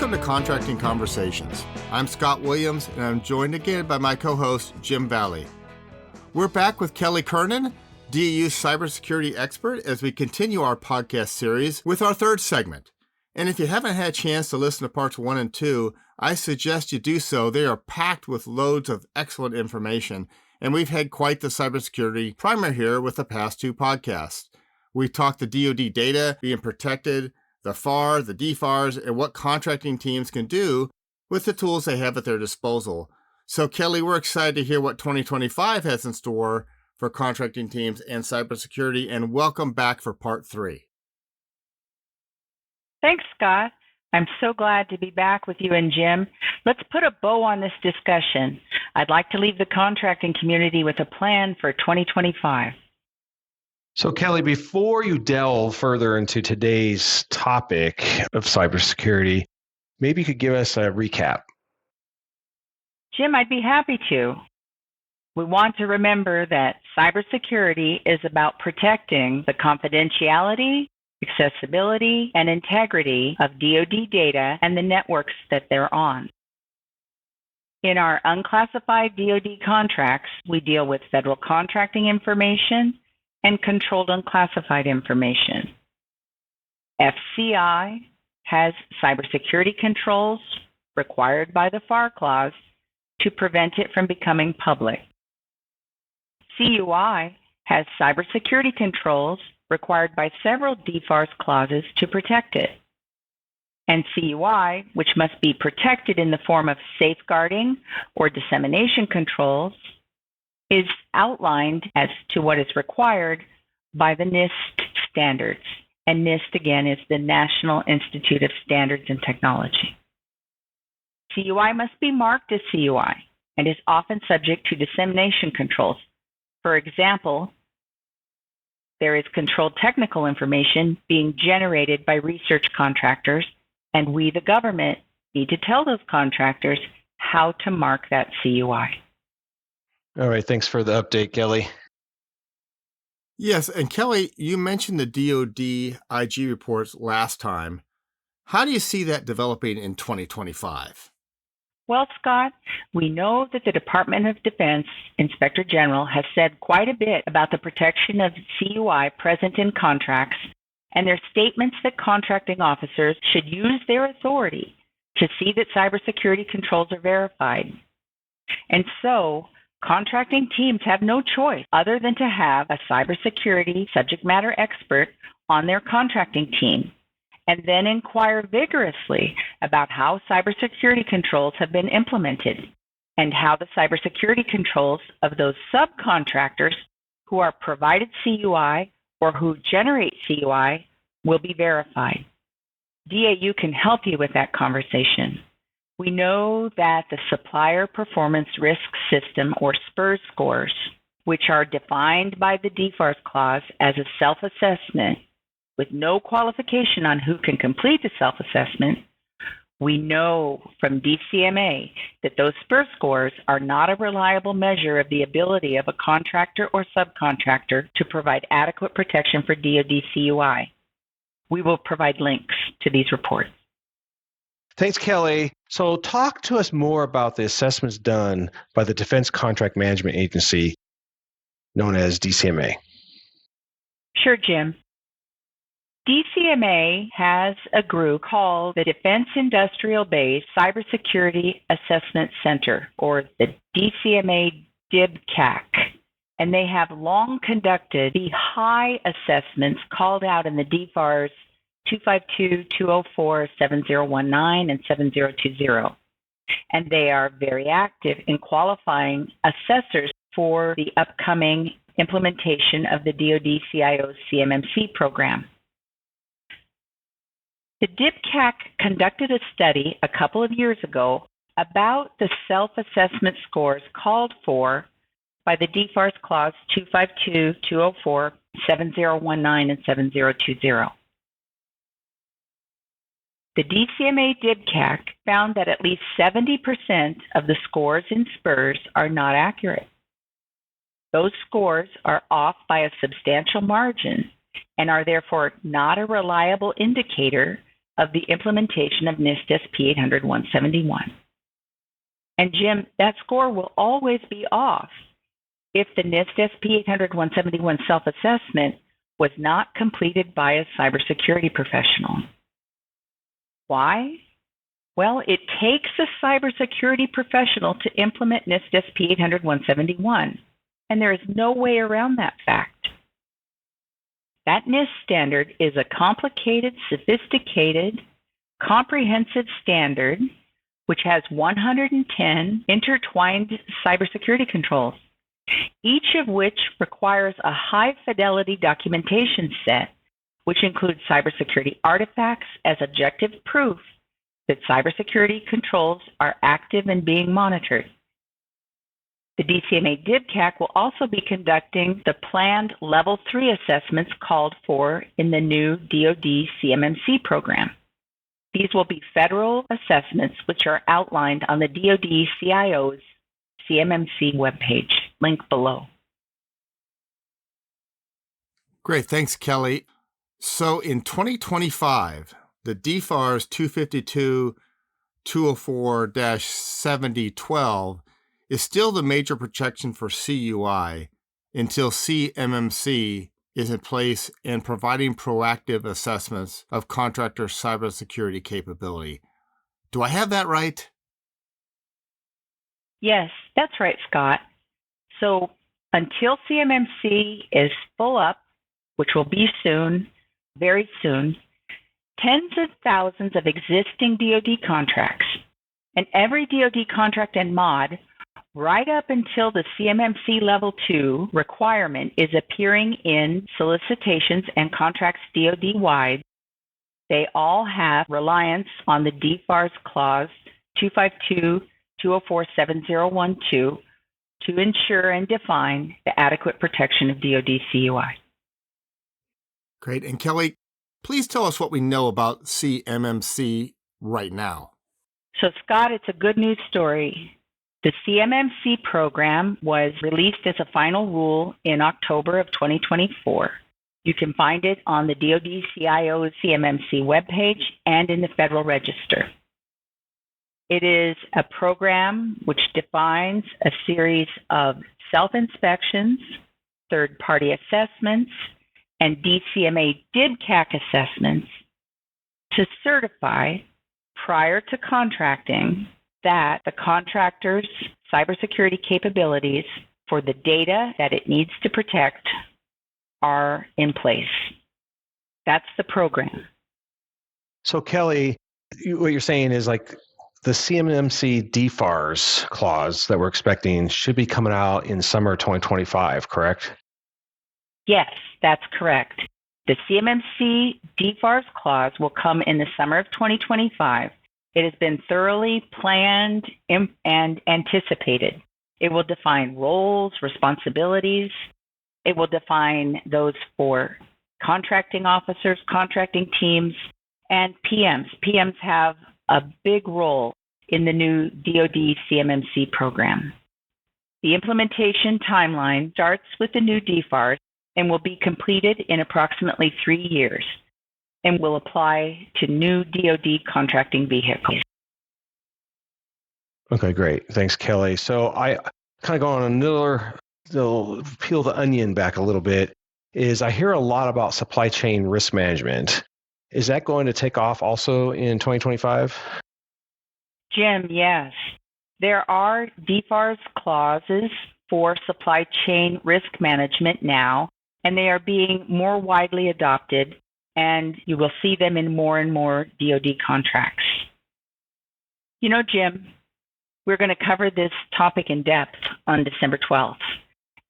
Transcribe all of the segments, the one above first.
Welcome to Contracting Conversations. I'm Scott Williams, and I'm joined again by my co-host, Jim Valley. We're back with Kelly Kernan, DAU's cybersecurity expert, as we continue our podcast series with our third segment. And if you haven't had a chance to listen to parts 1 and 2, I suggest you do so. They are packed with loads of excellent information, and we've had quite the cybersecurity primer here with the past 2 podcasts. We talked the DoD data being protected, the FAR, the DFARs, and what contracting teams can do with the tools they have at their disposal. So, Kelly, we're excited to hear what 2025 has in store for contracting teams and cybersecurity, and welcome back for part 3. Thanks, Scott. I'm so glad to be back with you and Jim. Let's put a bow on this discussion. I'd like to leave the contracting community with a plan for 2025. So, Kelly, before you delve further into today's topic of cybersecurity, maybe you could give us a recap. Jim, I'd be happy to. We want to remember that cybersecurity is about protecting the confidentiality, accessibility, and integrity of DoD data and the networks that they're on. In our unclassified DoD contracts, we deal with federal contracting information and controlled unclassified information. FCI has cybersecurity controls required by the FAR clause to prevent it from becoming public. CUI has cybersecurity controls required by several DFARS clauses to protect it. And CUI, which must be protected in the form of safeguarding or dissemination controls, is outlined as to what is required by the NIST standards. And NIST, again, is the National Institute of Standards and Technology. CUI must be marked as CUI and is often subject to dissemination controls. For example, there is controlled technical information being generated by research contractors, and we, the government, need to tell those contractors how to mark that CUI. All right, thanks for the update, Kelly. Yes, and Kelly, you mentioned the DoD IG reports last time. How do you see that developing in 2025? Well, Scott, we know that the Department of Defense Inspector General has said quite a bit about the protection of CUI present in contracts and their statements that contracting officers should use their authority to see that cybersecurity controls are verified. And so, contracting teams have no choice other than to have a cybersecurity subject matter expert on their contracting team, and then inquire vigorously about how cybersecurity controls have been implemented and how the cybersecurity controls of those subcontractors who are provided CUI or who generate CUI will be verified. DAU can help you with that conversation. We know that the Supplier Performance Risk System, or SPRS scores, which are defined by the DFARS clause as a self-assessment with no qualification on who can complete the self-assessment, we know from DCMA that those SPRS scores are not a reliable measure of the ability of a contractor or subcontractor to provide adequate protection for DoD CUI. We will provide links to these reports. Thanks, Kelly. So talk to us more about the assessments done by the Defense Contract Management Agency, known as DCMA. Sure, Jim. DCMA has a group called the Defense Industrial Base Cybersecurity Assessment Center, or the DCMA DIBCAC, and they have long conducted the high assessments called out in the DFARS 252, 204, 7019, and 7020. And they are very active in qualifying assessors for the upcoming implementation of the DoD CIO CMMC program. The DIBCAC conducted a study a couple of years ago about the self-assessment scores called for by the DFARS Clause 252, 204, 7019, and 7020. The DCMA DIBCAC found that at least 70% of the scores in SPRS are not accurate. Those scores are off by a substantial margin and are therefore not a reliable indicator of the implementation of NIST SP 800-171. And Jim, that score will always be off if the NIST SP 800-171 self-assessment was not completed by a cybersecurity professional. Why? Well, it takes a cybersecurity professional to implement NIST SP 800-171, and there is no way around that fact. That NIST standard is a complicated, sophisticated, comprehensive standard which has 110 intertwined cybersecurity controls, each of which requires a high-fidelity documentation set, which includes cybersecurity artifacts as objective proof that cybersecurity controls are active and being monitored. The DCMA DIBCAC will also be conducting the planned Level 3 assessments called for in the new DoD CMMC program. These will be federal assessments which are outlined on the DoD CIO's CMMC webpage, link below. Great, thanks, Kelly. So in 2025, the DFARS 252-204-7012 is still the major protection for CUI until CMMC is in place and providing proactive assessments of contractor cybersecurity capability. Do I have that right? Yes, that's right, Scott. So until CMMC is full up, which will be soon, very soon, tens of thousands of existing DoD contracts and every DoD contract and mod right up until the CMMC Level 2 requirement is appearing in solicitations and contracts DoD-wide, they all have reliance on the DFARS Clause 252-204-7012 to ensure and define the adequate protection of DoD CUI. Great. And Kelly, please tell us what we know about CMMC right now. So, Scott, it's a good news story. The CMMC program was released as a final rule in October of 2024. You can find it on the DoD CIO's CMMC webpage and in the Federal Register. It is a program which defines a series of self-inspections, third-party assessments, and DCMA DIBCAC assessments to certify prior to contracting that the contractor's cybersecurity capabilities for the data that it needs to protect are in place. That's the program. So, Kelly, what you're saying is like the CMMC DFARS clause that we're expecting should be coming out in summer 2025, correct? Yes, that's correct. The CMMC DFARS clause will come in the summer of 2025. It has been thoroughly planned and anticipated. It will define roles, responsibilities. It will define those for contracting officers, contracting teams, and PMs. PMs have a big role in the new DoD CMMC program. The implementation timeline starts with the new DFARS and will be completed in approximately 3 years and will apply to new DoD contracting vehicles. Okay, great. Thanks, Kelly. So I kind of go on another, peel the onion back a little bit, is I hear a lot about supply chain risk management. Is that going to take off also in 2025? Jim, yes. There are DFARS clauses for supply chain risk management now, and they are being more widely adopted, and you will see them in more and more DoD contracts. You know, Jim, we're going to cover this topic in depth on December 12th.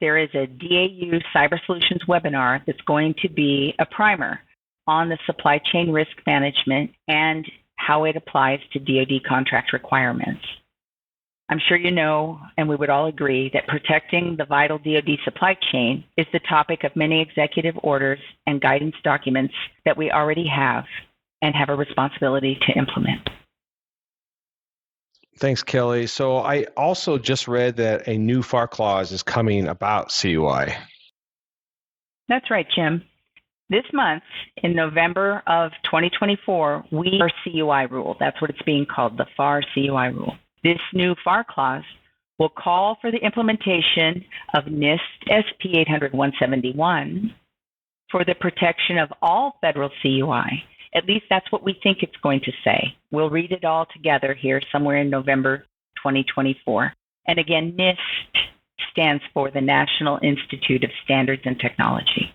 There is a DAU Cyber Solutions webinar that's going to be a primer on the supply chain risk management and how it applies to DoD contract requirements. I'm sure you know, and we would all agree, that protecting the vital DoD supply chain is the topic of many executive orders and guidance documents that we already have and have a responsibility to implement. Thanks, Kelly. So I also just read that a new FAR clause is coming about CUI. That's right, Jim. This month, in November of 2024, we our CUI rule. That's what it's being called, the FAR CUI rule. This new FAR clause will call for the implementation of NIST SP 800-171 for the protection of all federal CUI. At least that's what we think it's going to say. We'll read it all together here somewhere in November 2024. And again, NIST stands for the National Institute of Standards and Technology.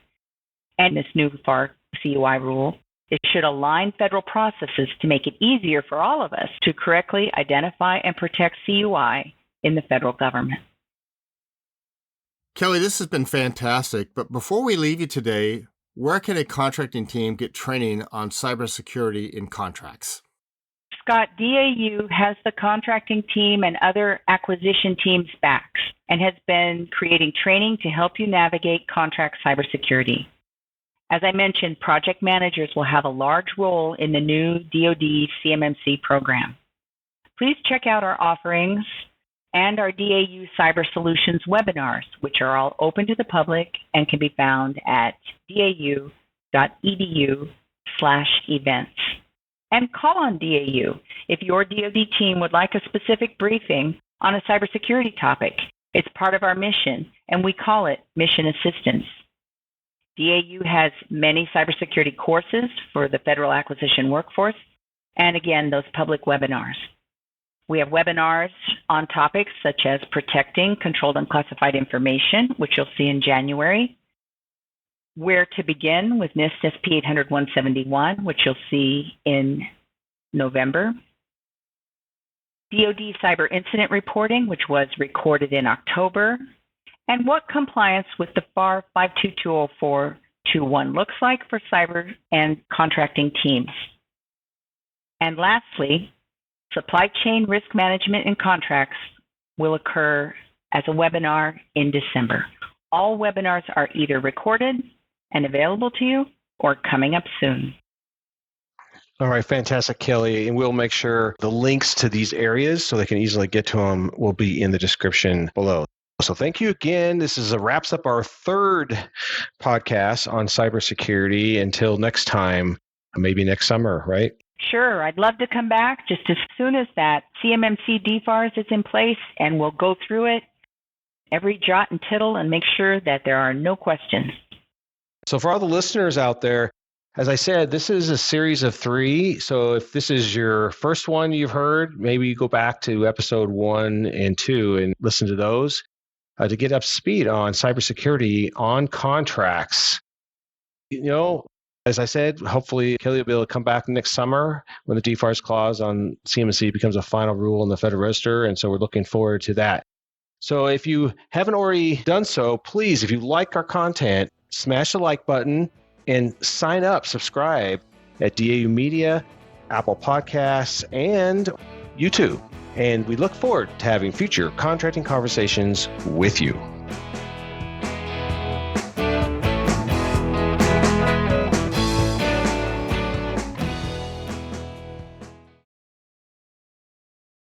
And this new FAR CUI rule, it should align federal processes to make it easier for all of us to correctly identify and protect CUI in the federal government. Kelly, this has been fantastic, but before we leave you today, where can a contracting team get training on cybersecurity in contracts? Scott, DAU has the contracting team and other acquisition teams' backs and has been creating training to help you navigate contract cybersecurity. As I mentioned, project managers will have a large role in the new DoD CMMC program. Please check out our offerings and our DAU Cyber Solutions webinars, which are all open to the public and can be found at dau.edu/events. And call on DAU if your DoD team would like a specific briefing on a cybersecurity topic. It's part of our mission, and we call it Mission Assistance. DAU has many cybersecurity courses for the federal acquisition workforce, and again, those public webinars. We have webinars on topics such as protecting controlled and classified information, which you'll see in January, where to begin with NIST SP 800-171, which you'll see in November, DoD cyber incident reporting, which was recorded in October, and what compliance with the FAR 5220421 looks like for cyber and contracting teams. And lastly, supply chain risk management in contracts will occur as a webinar in December. All webinars are either recorded and available to you or coming up soon. All right, fantastic, Kelly. And we'll make sure the links to these areas so they can easily get to them will be in the description below. So thank you again. This wraps up our third podcast on cybersecurity. Until next time, maybe next summer, right? Sure. I'd love to come back just as soon as that CMMC DFARS is in place, and we'll go through it, every jot and tittle, and make sure that there are no questions. So for all the listeners out there, as I said, this is a series of 3. So if this is your first one you've heard, maybe you go back to episode 1 and 2 and listen to those to get up to speed on cybersecurity on contracts. You know, as I said, hopefully Kelly will be able to come back next summer when the DFARS clause on CMMC becomes a final rule in the Federal Register. And so we're looking forward to that. So if you haven't already done so, please, if you like our content, smash the like button and sign up, subscribe at DAU Media, Apple Podcasts, and YouTube. And we look forward to having future contracting conversations with you.